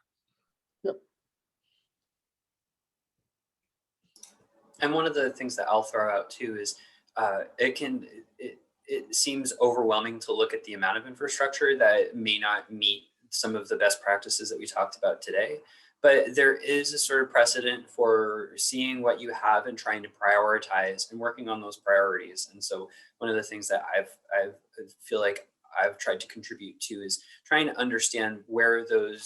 And one of the things that I'll throw out too is it seems overwhelming to look at the amount of infrastructure that may not meet some of the best practices that we talked about today. But there is a sort of precedent for seeing what you have and trying to prioritize and working on those priorities. And so one of the things that I feel like I've tried to contribute to is trying to understand where the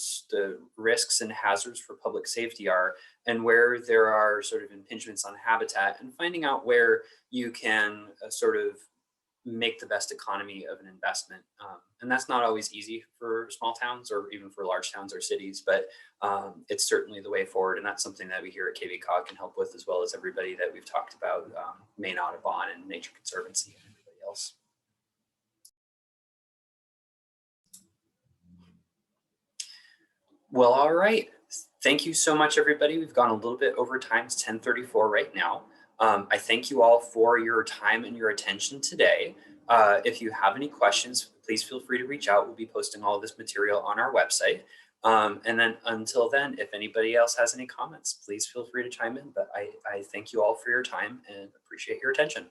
risks and hazards for public safety are, and where there are sort of impingements on habitat, and finding out where you can sort of make the best economy of an investment. And that's not always easy for small towns or even for large towns or cities, but it's certainly the way forward. And that's something that we here at KVCOG can help with, as well as everybody that we've talked about, Maine Audubon and Nature Conservancy and everybody else. Well, all right. Thank you so much, everybody. We've gone a little bit over time. It's 10:34 right now. I thank you all for your time and your attention today. If you have any questions, please feel free to reach out. We'll be posting all of this material on our website. And then until then, if anybody else has any comments, please feel free to chime in. But I thank you all for your time and appreciate your attention.